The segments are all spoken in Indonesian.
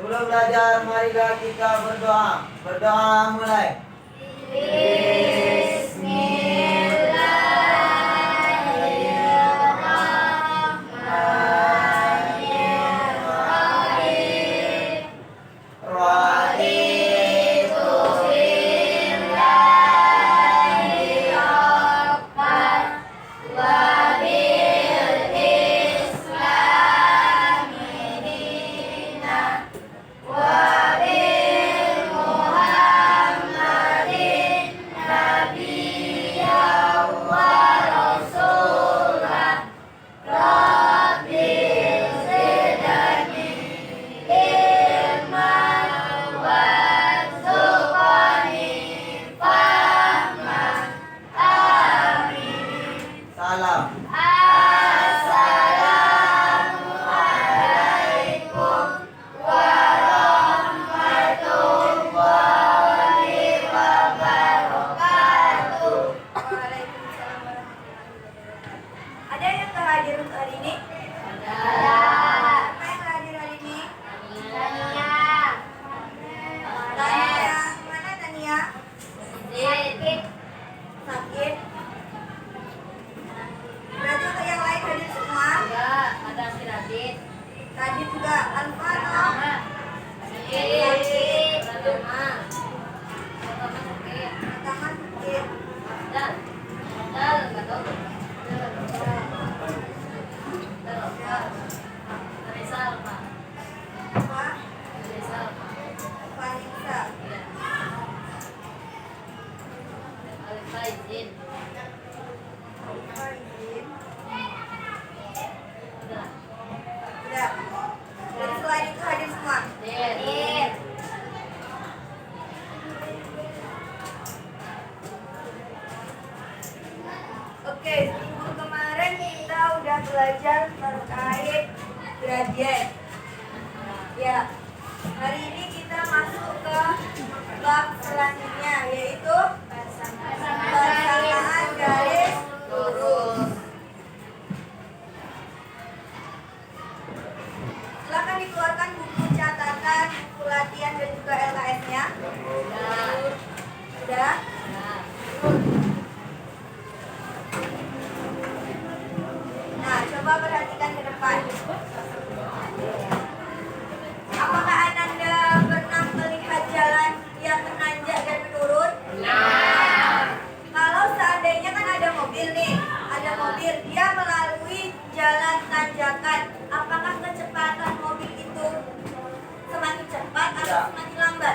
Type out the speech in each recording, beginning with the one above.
Sebelum belajar, marilah kita berdoa. Berdoa mulai. Salam. Ada yang tak hadir hari ini? Siapa yang hadir hari ini? Tania. Mana Tania? Sakit. Berarti untuk yang lain hadir semua? Radit juga. Alfa atau? Sakit. Pertama sakit. Apa? Vanessa. Alfa izin. Udah. Jadi selain itu hadir semua? Oke, minggu kemarin kita udah belajar terkait gradien. Ya, hari ini kita masuk ke bab selanjutnya, yaitu persamaan garis lurus. Silakan dikeluarkan buku catatan, buku latihan dan juga LKS-nya. Sudah? Nah, coba perhatikan ke depan. Apakah Ananda pernah melihat jalan yang menanjak dan menurun? Kalau seandainya kan ada mobil nih, dia melalui jalan tanjakan. Apakah kecepatan mobil itu semakin cepat atau semakin lambat?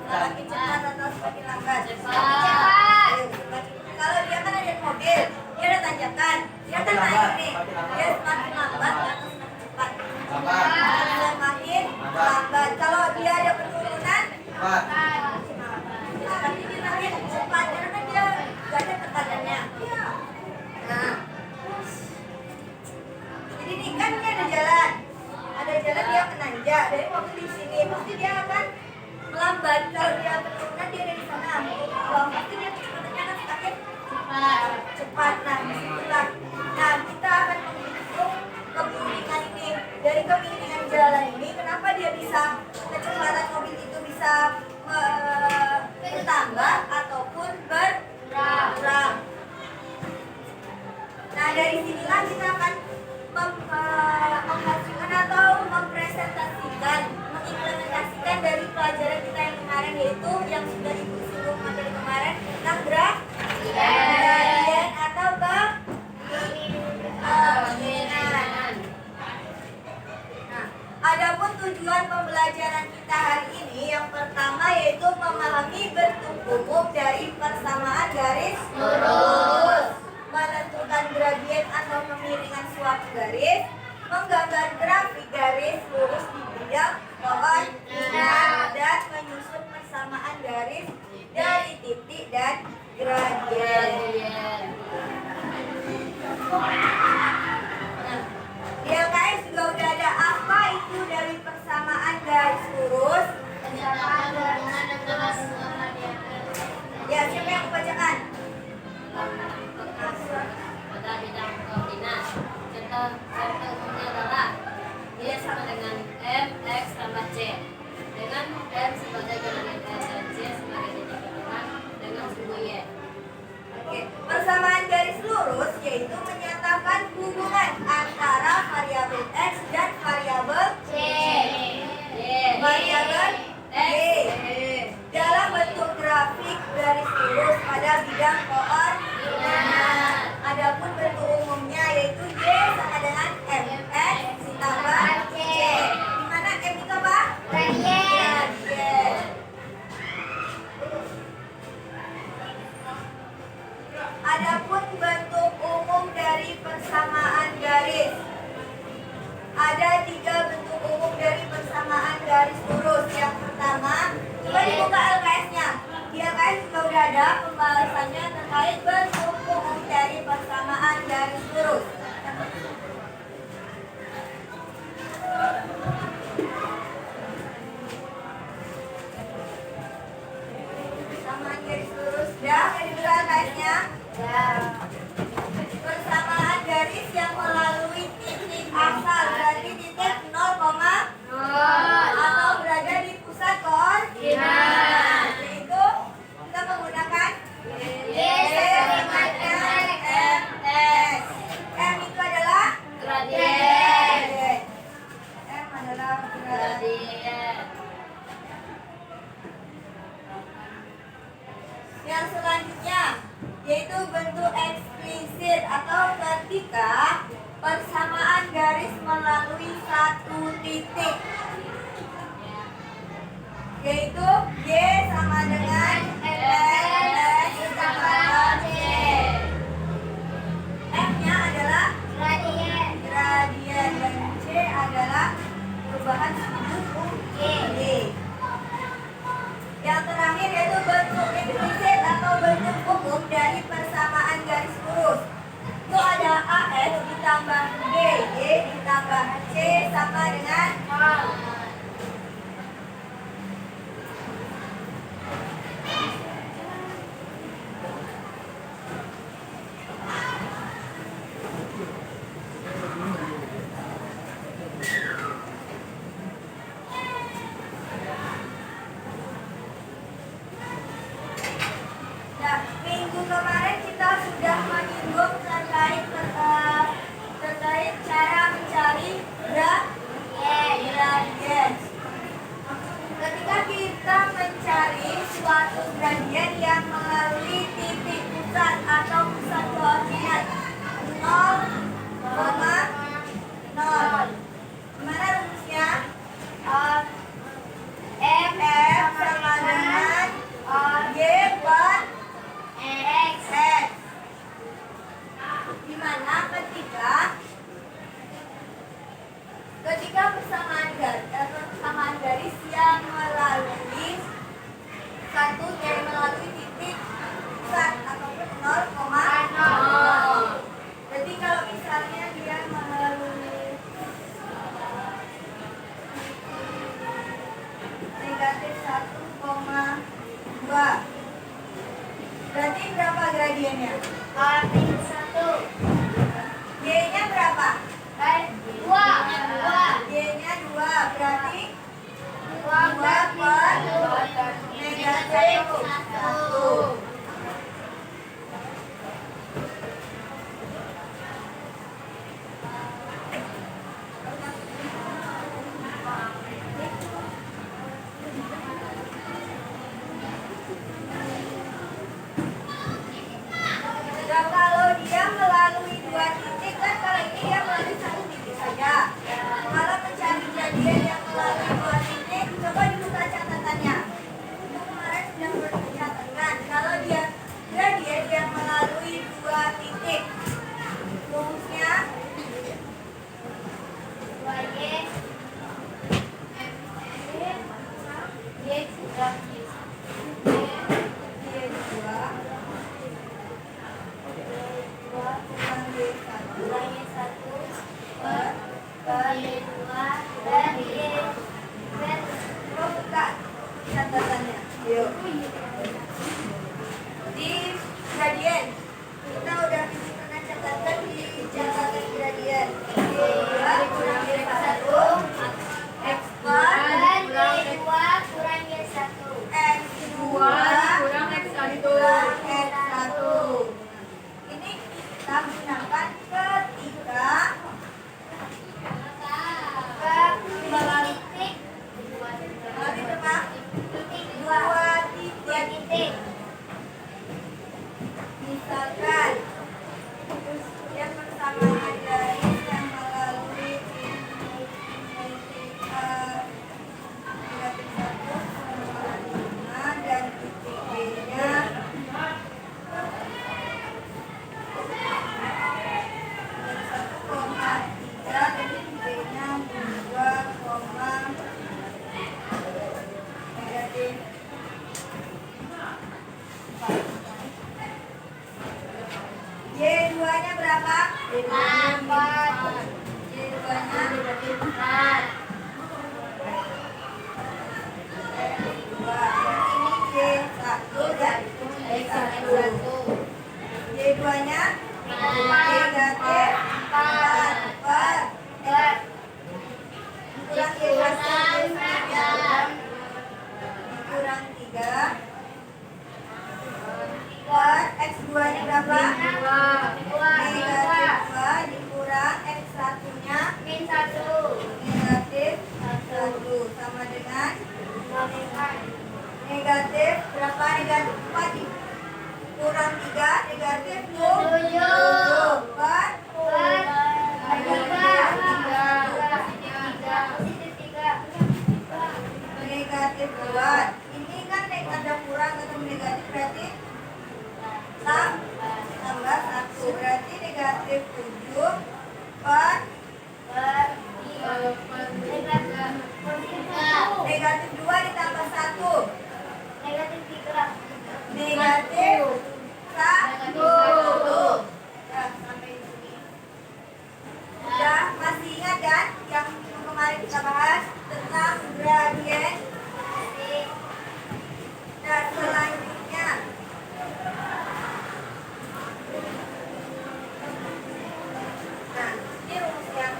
Semakin cepat atau semakin lambat? Kalau dia kan ada mobil, dia ada tanjakan, dia kan naik nih, dia semakin lambat atau semakin cepat? Semakin lambat. Kalau dia ada penurunan, tapi dia semakin cepat karena kan dia gak ada tekanannya. Nah, jadi ini kan ini ada jalan dia menanjak dari mobil di sini, pasti dia akan melambat. Kalau dia penurunan dia ada di sana, pasti dia kecepatannya akan semakin cepat. Nah, disitulah. Nah, kita akan menghitung kemiringan ini. Dari kemiringan jalan ini, kenapa dia bisa kecepatan mobil itu bisa bertambah ataupun berkurang. Nah, dari sinilah kita akan menghasilkan atau mengimplementasikan dari pelajaran kita yang kemarin, yaitu yang sudah Ibu singgung materi kemarin tentang gradien atau kemiringan. Nah, adapun tujuan pembelajaran kita hari ini yang pertama yaitu memahami bentuk umum dari persamaan garis lurus, menentukan gradien atau kemiringan suatu garis, menggambar grafik garis lurus di bidang koordinat, dan menyusun persamaan garis dari titik dan gradien. Nah, di LKS juga udah ada apa itu dari persamaan garis lurus. Ya, siapa yang membacakan? Pada bidang koordinat, contoh umumnya adalah dia sama dengan bidang koordinat. Adapun bentuk umumnya yaitu Y sama dengan MX ditambah C. Di mana M itu apa? Gradien. Adapun bentuk umum dari persamaan garis. Ada 3 bentuk umum dari persamaan garis lurus. Yang pertama, coba dibuka LKS-nya. Di LKS juga udah ada pembahasannya terkait bentuk umum dari persamaan garis lurus. Persamaan garis lurus, udah dibuka LKS-nya? Ya. Persamaan garis yang melalui titik asal, berarti titik 0, atau berada di pusat koordinat, yaitu kita menggunakan Y sama dengan MS. M itu adalah gradien. M adalah gradien. Yang selanjutnya yaitu bentuk eksplisit atau ketika persamaan garis melalui satu titik, yaitu Y sama dengan MS ditambah C. M-nya adalah gradien dan C adalah perubahan sudut Y. Yang terakhir yaitu bentuk implisit atau bentuk umum dari persamaan garis lurus. Itu ada AX ditambah B, Y ditambah C sama dengan minggu kemarin kita sudah menyinggung terkait cara mencari gradien. Ketika kita mencari suatu gradien yang melalui titik pusat atau pusat koordinat 0, 0. Gimana rumusnya? F sama dengan Y per X. Dimana ketika persamaan garis yang melalui titik pusat ataupun 0, jadi kalau misalnya dia melalui negatif 1,2, berarti berapa gradiennya? 1. Y-nya berapa? 2. Y-nya 2, berarti 2 per negatif 1. Dan kalau dia melalui 2 titik, kan kalau ini dia melalui 1 titik saja. Kalau mencari gradien yang melalui 2 titik, coba dibuka catatannya. Itu kemarin sudah bercatatkan. Kalau 3 per X2 nya berapa? Negatif 2 dikurang X1 nya negatif 1 sama dengan negatif berapa? Negatif 4 dikurang 3 negatif 7 per negatif 2. Ini kan ada kurang ketemu negatif berarti tambah 1 berarti negatif 7 per negatif 2 ditambah 1 negatif 1. Ya, sampai di sini. Udah, masih ingat kan yang kemarin kita bahas tentang gradien? Dan selanjutnya nah, ini rumus yang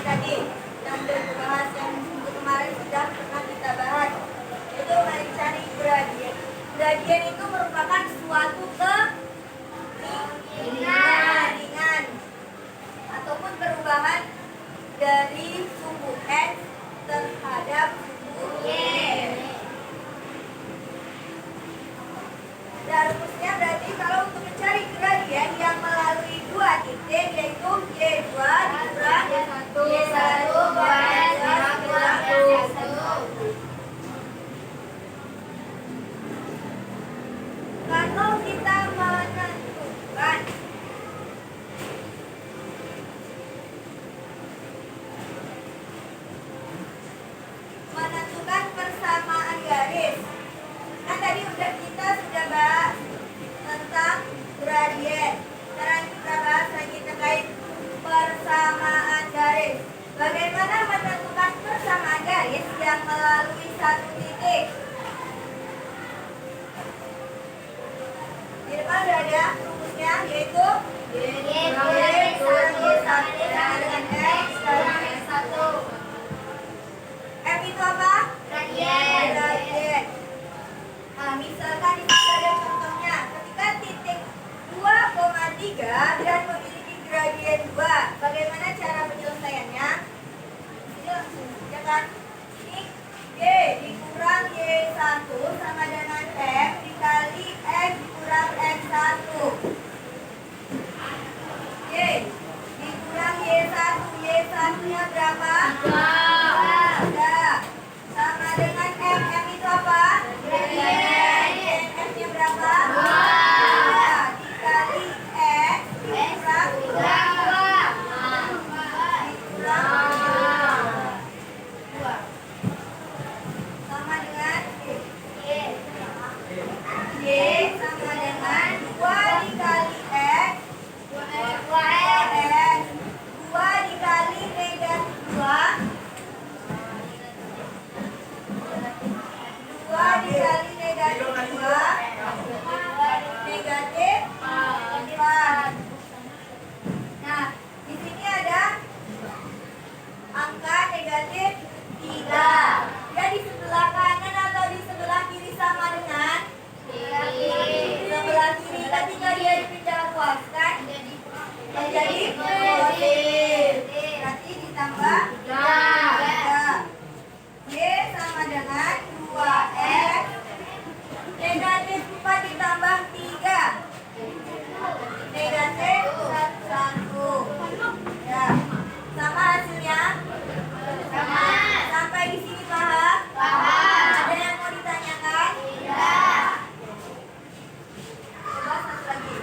tadi yang sudah dibahas, yang minggu kemarin sudah pernah kita bahas, itu mencari gradien. Gradien itu merupakan suatu keringan ataupun perubahan dari suku X terhadap suku Y. Dan rumusnya berarti kalau untuk mencari gradien yang melalui dua titik yaitu Y2 dikurang Y1 dikurang Y1. Kalau kita menentukan persamaan garis, kan tadi kita sudah bahas tentang gradien. Sekarang kita bahas lagi terkait persamaan garis. Bagaimana menentukan persamaan garis yang melalui satu titik? Di depan sudah ada rumusnya, yaitu Y1 sama dengan X sama X1. M itu apa? Gradien. Nah, misalkan di sini ada contohnya, ketika titik 2,3 dan memiliki gradien 2, bagaimana cara penyelesaiannya? Ini langsung, ya kan? Ini Y dikurang Y1 sama dengan M dikali X dikurang X1. Y dikurang Y1, Y1 nya berapa? 3. Sama dengan M itu apa? Gradien. M nya berapa? 2 dikali X dikurang 2 sama dengan Y sama dengan 2 dikali X 2 dikali negatif 2 dikali negatif 2 negatif 4. Nah, di sini ada angka negatif 3. Ya, di sebelah kanan atau di sebelah kiri sama dengan sebelah kiri. Ketika dia dipindah kuaskan menjadi positif. Berarti ditambah 3. Y sama dengan 2X negatif 4 ditambah 3 negatif 1. Ya, sama hasilnya? Sama. Sampai di sini paham? Paham. Ada yang mau ditanyakan? Tidak. Coba satu lagi.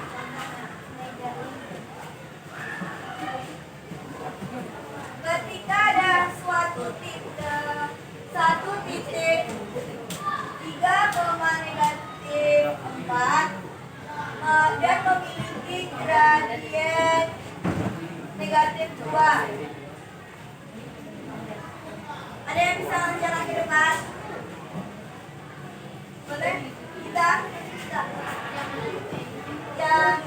Ketika ada satu titik 3, negatif 4 dan memiliki gradien negatif 2. Ada yang bisa menjalan ke depan? Boleh? Kita? Yang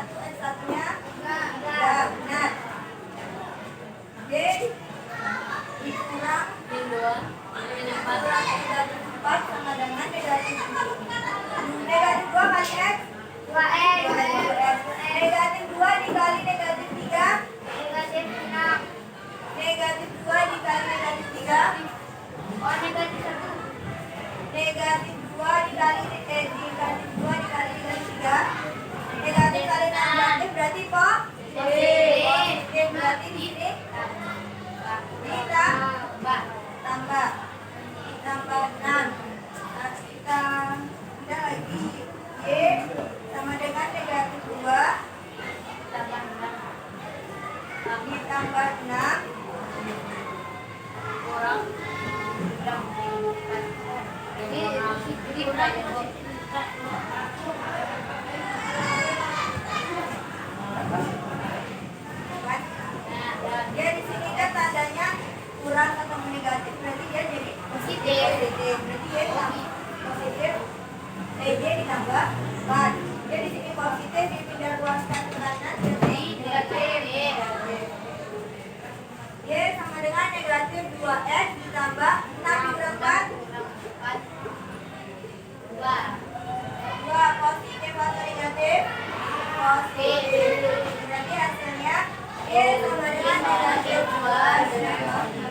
X satunya enggak benar. D dikurang negatif 4 sama dengan negatif 2. Negatif 2 kali X 2X. Negatif 2 dikali negatif 3 negatif 6. Negatif 2 dikali negatif 3 negatif 1. Negatif 2 dikali negatif 3 negatif kali negatif berarti positif. Berarti di sini tambah 6. Nah, kita ada lagi Y sama dengan negatif 2 ditambah 6 kurang dia di sini kan tandanya kurang atau negatif, berarti dia jadi positif. Berarti dia positif. J ditambah 4. Dia di sini positif, dipindah luaskan ke kanan jadi negatif. Y sama dengan negatif 2X ditambah 6 dikurangkan 2 positif atau negatif? Positif. Berarti hasilnya Y sama dengan negatif 2 ditambah 2.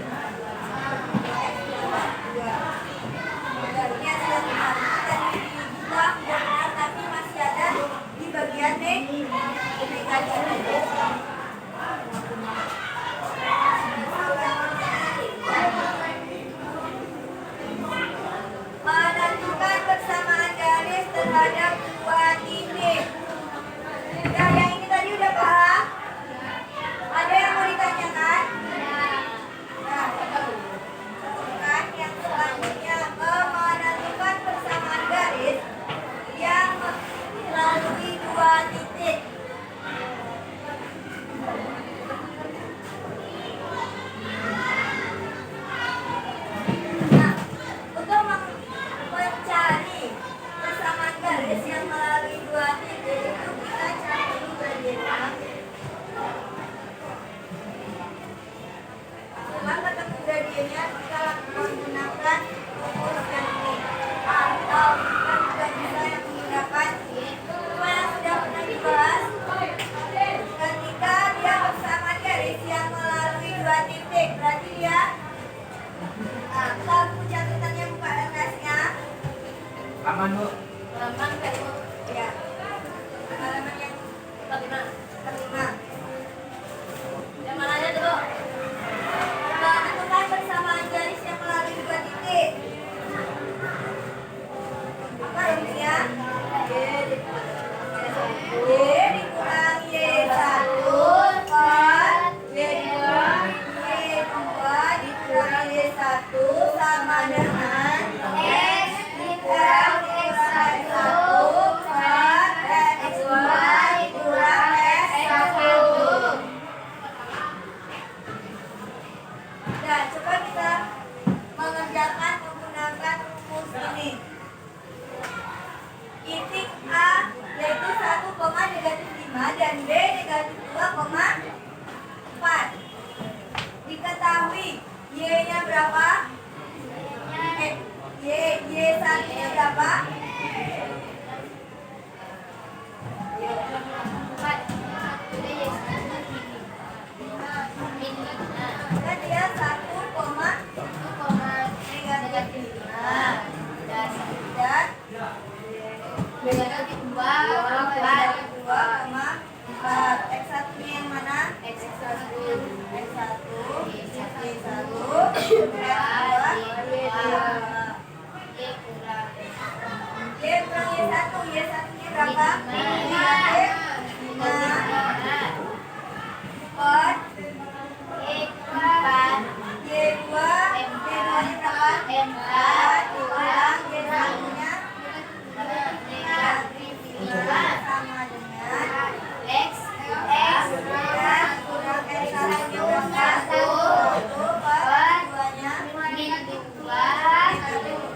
Ini hasil tadi dibilang benar tapi masih ada di bagian negatif. Menentukan persamaan garis terhadap dua titik. Nah, yang ini tadi udah paham? Ada yang mau ditanyakan? Nah, kan yang selanjutnya menentukan persamaan garis yang melalui dua titik. Nah, untuk mencari persamaan garis yang melalui dua titik itu kita cari dulu gradiennya. Dengan ketemu gradiennya kita menggunakan rumus yang ini, atau kita juga bisa yang menggunakan semua yang sudah pernah dibahas ketika dia persamaan garis yang melalui dua titik. Berarti dia kita buku catatannya, buka MS-nya. Aman Bu. Halaman ya. Halaman yang kelima. Yang mana aja tuh? Menentukan persamaan garis yang melalui dua titik. Apa rumusnya? Y dikurang Y1 per Y2 dikurang Y1 sama dengan X dikurang X1 per X2 dikurang X1. Nah, coba kita mengerjakan menggunakan rumus ini. Titik A yaitu 1, negatif 5 dan B negatif 2,4. Diketahui Y-nya berapa? Y1-nya berapa? Kan dia 1, negatif 5 dan negatif 2,4. X1-nya yang mana? X1 Y1-nya berapa? Negatif 5 per Y2 Y2-nya berapa? 4 kurang Y1-nya negatif 5 sama dengan X dan kurang X1-nya berapa? 1 per 2-nya negatif 2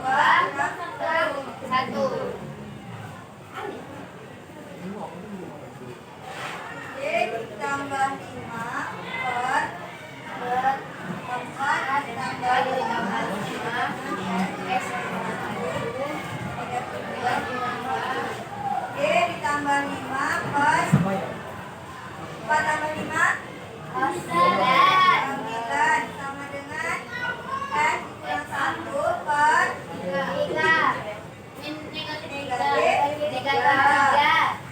kurang 1. ditambah 5 per 4 ditambah 5 X negatif 2 D ditambah 5 per 4 tambah 5 9 sama dengan X dikurang 1 per negatif 3.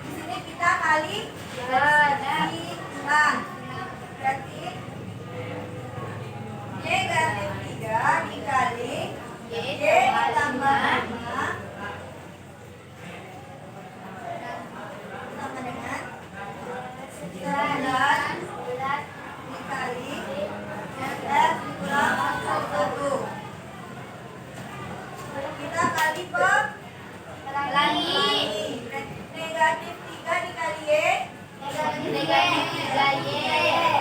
Di sini kita kali 5. Berarti negatif 3 dikali Y ditambah 5 sama dengan 9 dikali F dikurang 1. Kita kali per lagi. Negatif 3 dikali Y negatif 3Y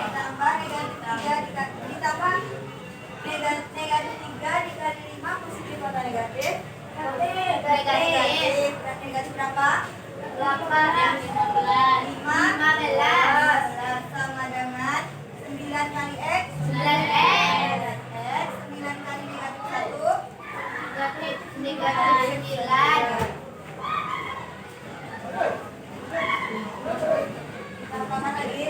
tambah negatif 3 ditambah negatif 3 dikali 5 positif atau negatif? Negatif. Dan negatif berapa? 8 15 sama dengan 9 kali X 9X 9 kali negatif 1 negatif 9 tambahkan lagi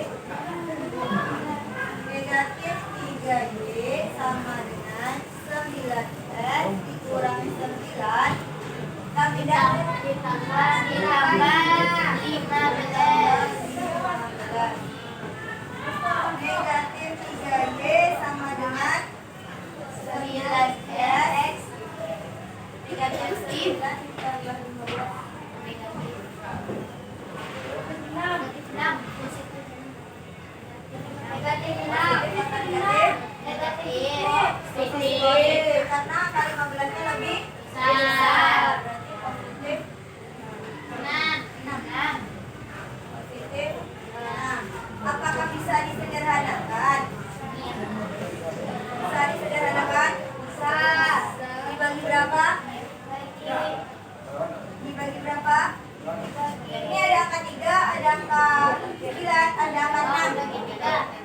negatif 3Y sama dengan 9X dikurang 9 ditambah 15 negatif 3Y sama dengan 9X negatif 9 ditambah 15 negatif 6 karena kali 15 nya lebih besar berarti positif 6 positif 6. Apakah bisa disederhanakan? Bisa disederhanakan? Bisa. Dibagi berapa? Dibagi berapa? Ini ada angka 3, ada angka 9, ada angka 6.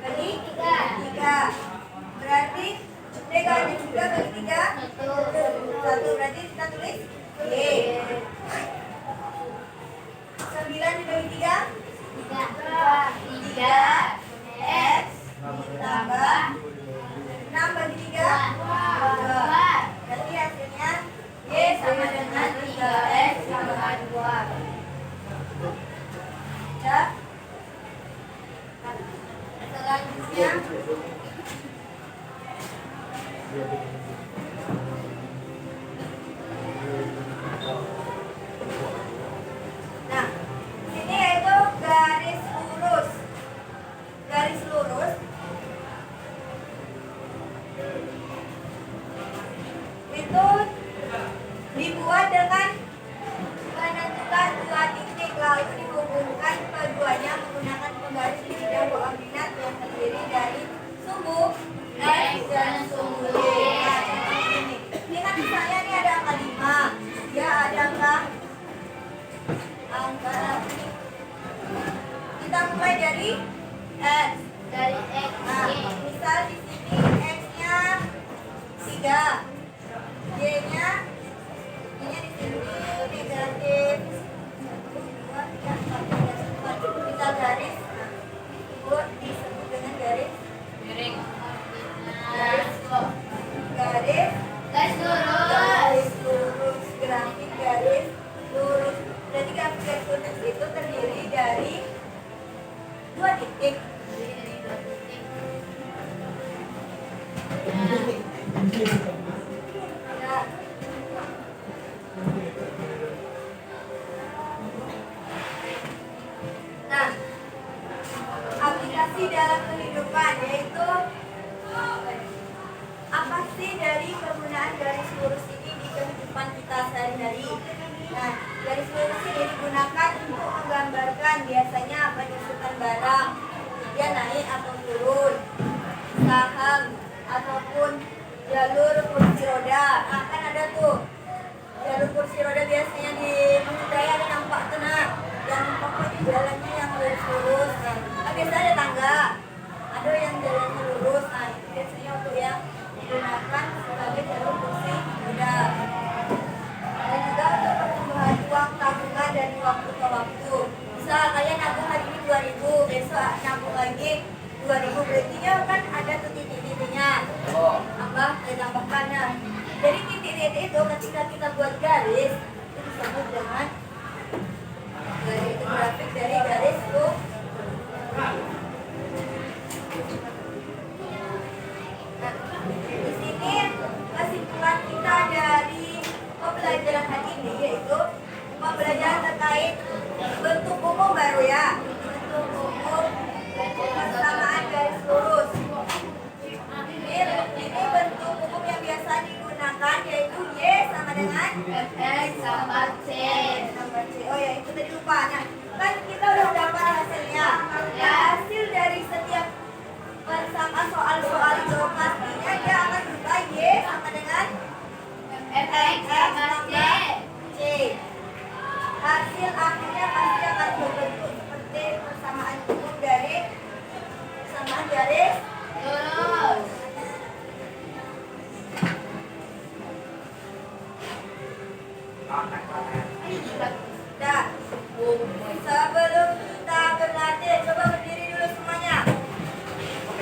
Bagi 3. Berarti negatif 3 bagi 3 1. Berarti kita tulis Y. 9 dibagi 3 3 X ditambah 6 bagi 3 2. Berarti hasilnya Y sama dengan 3X tambah 2. Ya. Selanjutnya nah, ini yaitu garis lurus. Garis lurus itu dibuat dengan menentukan 2 titik, lalu dihubungkan keduanya menggunakan penggaris di bidang koordinat yang terdiri dari sumbu X dan sumbu Y. Nah, contoh ini. Ini kan misalnya ini ada angka 5, ya ada angka kita mulai dari X. Nah, misal di sini X-nya 3, Y-nya di sini negatif 2, 3, 4. Kita garis buat disebut dengan garis lurus, grafik garis lurus. Jadi grafik garis lurus itu terdiri dari 2 titik. Nah, aplikasi dalam kehidupan yaitu apa sih dari penggunaan garis lurus ini di kehidupan kita sehari-hari? Nah, garis lurus ini digunakan untuk menggambarkan biasanya penyusutan barang, dia naik atau turun, saham ataupun jalur kursi roda. Nah, kan ada tuh jalur kursi roda biasanya di mengendarai ada nampak tenang dan pokoknya jalannya yang lurus-lurus. Nah, biasa ada tangga, ada yang jalan lurus. Nah itu biasanya untuk yang digunakan sebagai jalur kursi roda. Dan juga untuk pertumbuhan uang tabungan dari waktu ke waktu. Misal kalian nabung hari ini 2.000, besok nabung lagi 2.000, berarti kan ada tuh titik-titiknya. Tambah, tambahkan. Nah, jadi titik-titik itu ketika kita buat garis itu disebut dengan garis, itu grafik dari garis tuh. Nah, di sini kesimpulan kita dari pembelajaran hari ini yaitu pembelajaran terkait bentuk umum baru ya, bentuk umum persamaan garis lurus. Ini bentuk umum yang biasa digunakan yaitu Y sama dengan X sama C. Oh ya, itu tadi lupa. Nah, kan kita udah dapat hasilnya. Ya, hasil dari setiap persamaan soal-soal itu pastinya dia akan berubah Y sama dengan X sama C. C. Hasil akhirnya pasti akan berbentuk seperti persamaan umum dari persamaan garis Lurus. Nah, sebelum kita berlatih, coba berdiri dulu semuanya.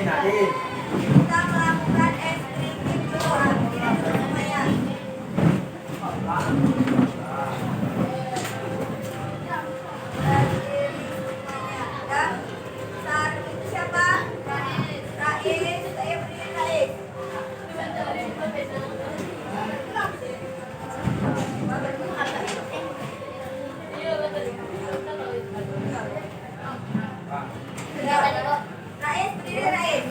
Kita melakukan stretching dulu. Berdiri dulu semuanya. Berdiri semuanya. Ya. Saat itu siapa? Rais. Saya berdiri Rais. Rais, berdiri Rais.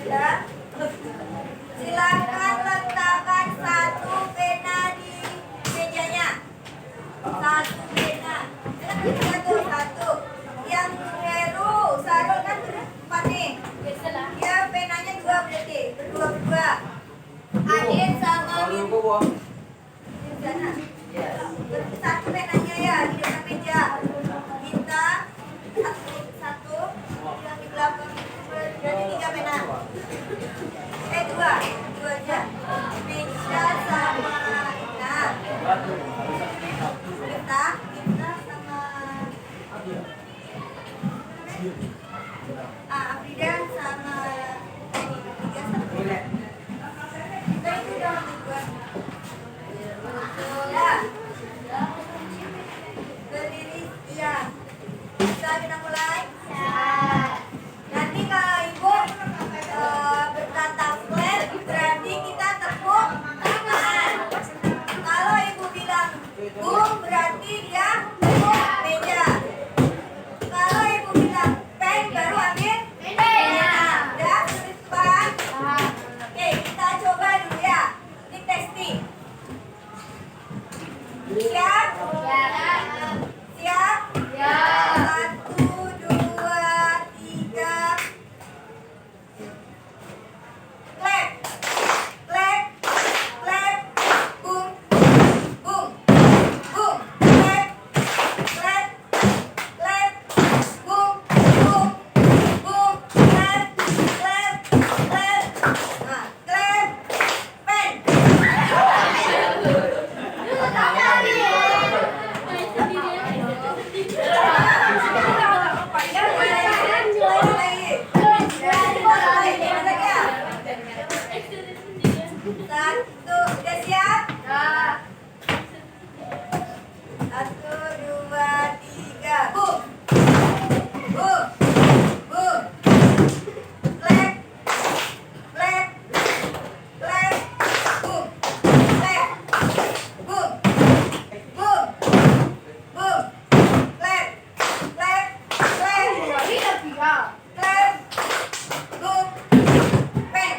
Ya. Silakan letakkan satu pena di mejanya. Satu pena. Satu. Yang Heru, Sarul kan empat nih. Ya penanya dua berarti. Berdua. Adin sama Min. Di sana. Satu penanya ya di depan meja. Kita satu. Yang di belakang itu berarti 3 pena. Dua aja. Misha sama Ina. Kita sama Afrida sama ini. 3 sama Ina. Kita itu udah dibuat. Ya. Berdiri, iya. Bisa kita mulai? Nanti kalau ibu bertatap flat, berarti kita tepuk tangan. Kalau ibu bilang bum, berarti dia tepuk meja. Kalau ibu bilang pen, baru ambil pena. Udah, tulis depan. Oke, kita coba dulu ya. Ini testing. Siap? Siap? Ya. 1, 2, 3. Clap. Clap. Clap. Boom. Boom. Boom. Clap. Clap. Clap. Boom. Boom. Boom. Clap. Clap. Clap. Nah, clap. Pen. Satu, udah siap? 1, 2, 3, boom. Boom. Boom. Clap. Clap. Clap. Boom. Clap. Boom. Boom. Boom. Clap. Clap. Clap. Clap. Boom. Pen.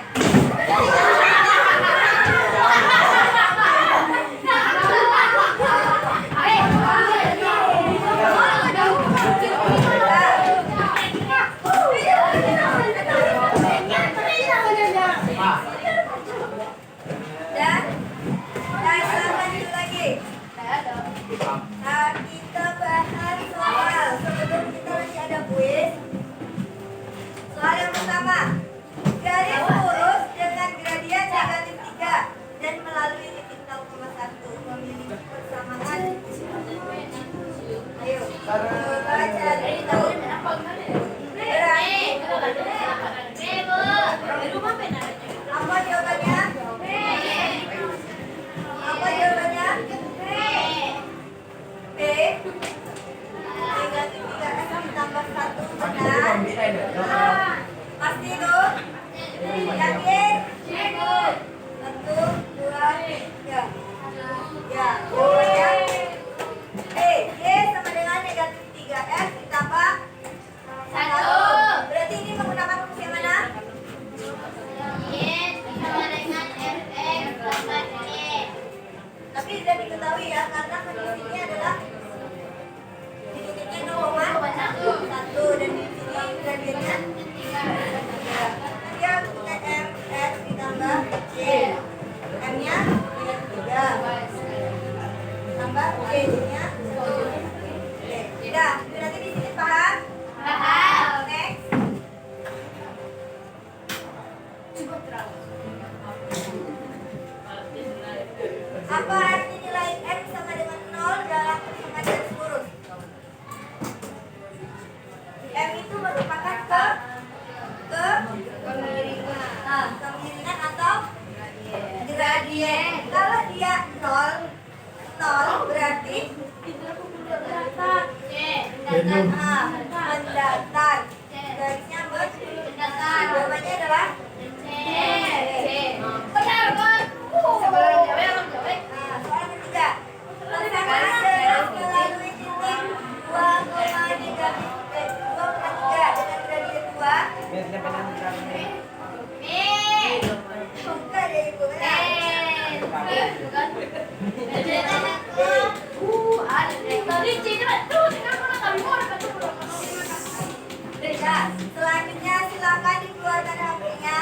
tidak diketahui ya karena kondisinya adalah di titiknya 0,1 dan di sini gradiennya 3. Dia punya M, S ditambah C. M-nya dengan 3 tambah G-nya 10. Oke, udah. Berarti di sini paham? Paham. Next. Cukup terlalu. Apa arti nilai M sama dengan 0 dalam persamaan garis lurus? M itu merupakan kemiringan atau gradien. Kalau dia 0 berarti mendatar. Garisnya mendatar. Jawabannya adalah Benar kan? Sebelum jawab. soal ketiga. Pasangan serat melalui titik 2,3 dengan gradien 2. Biasanya pengen nih. Suka deh ibu benar. Ya, selanjutnya silakan dikeluarkan HP-nya.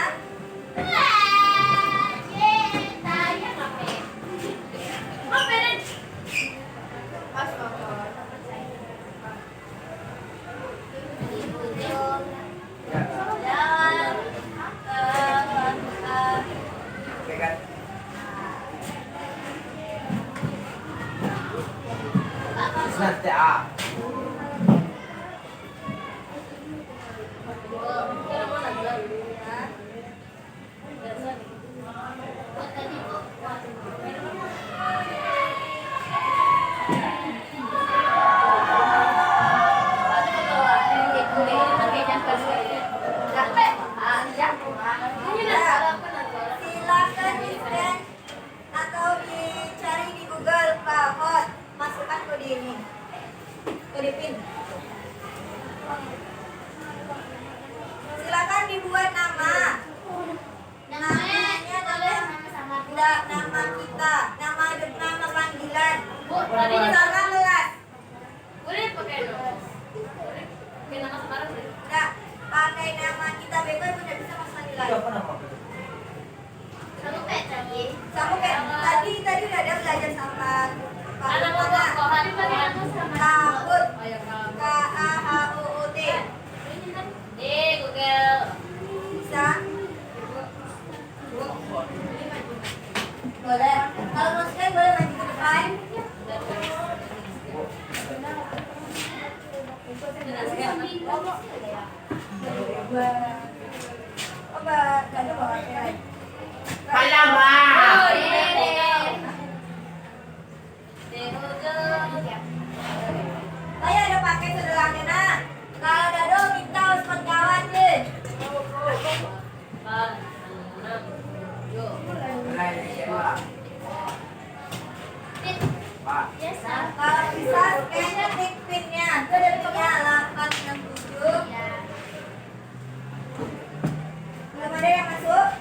Oke kan? Nanti A. Silakan di-scan atau dicari di Google Pak. Masukkan kode ini. Kode PIN. Silakan dibuat nama. Namanya adalah nama kita, nama panggilan. Misalkan Melas. Enggak, pakai nama kita bebas udah bisa masuk nilai. Itu apa nama? Kamu kayak tadi udah ada belajar sama Pak Kahut. KAHUUT. Bisa? Boleh. Kalau mau scan boleh maju ke depan. Obat, gak ada bawa HP. Saya ada pakai sederhana. Kalau Dado minta harus kawan deh. Mulai siapa? Pak. Kalau bisa scan ketik pinnya. Itu ada pinnya 867. Belum ada yang masuk?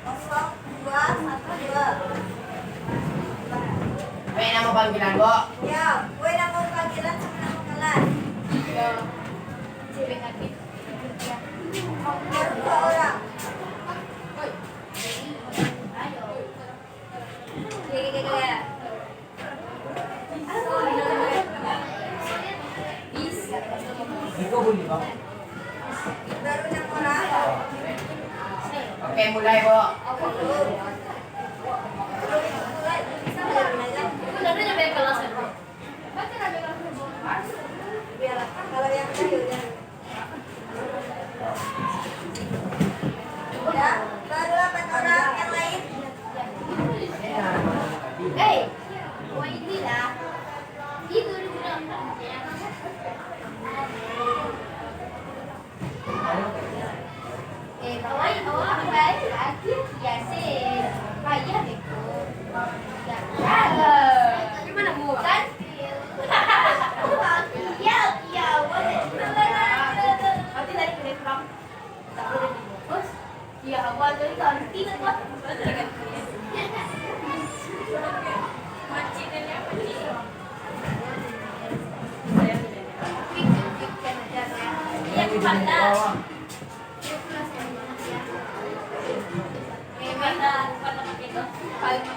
0212. Nama panggilan, Bu. Ya, gue nama panggilan sama nama kelas. Baru 2 orang. Ikaw huli ba? Baru 6 orang. Oke, mulai, Bu. Bisa nggak belajar? Biar kalau yang tadi udah. Ya, baru 8 orang yang lain. Gimana Bu? Kan? Iya, awal dari ganti kan kok. Iya, pada. Pada pakai itu. Paling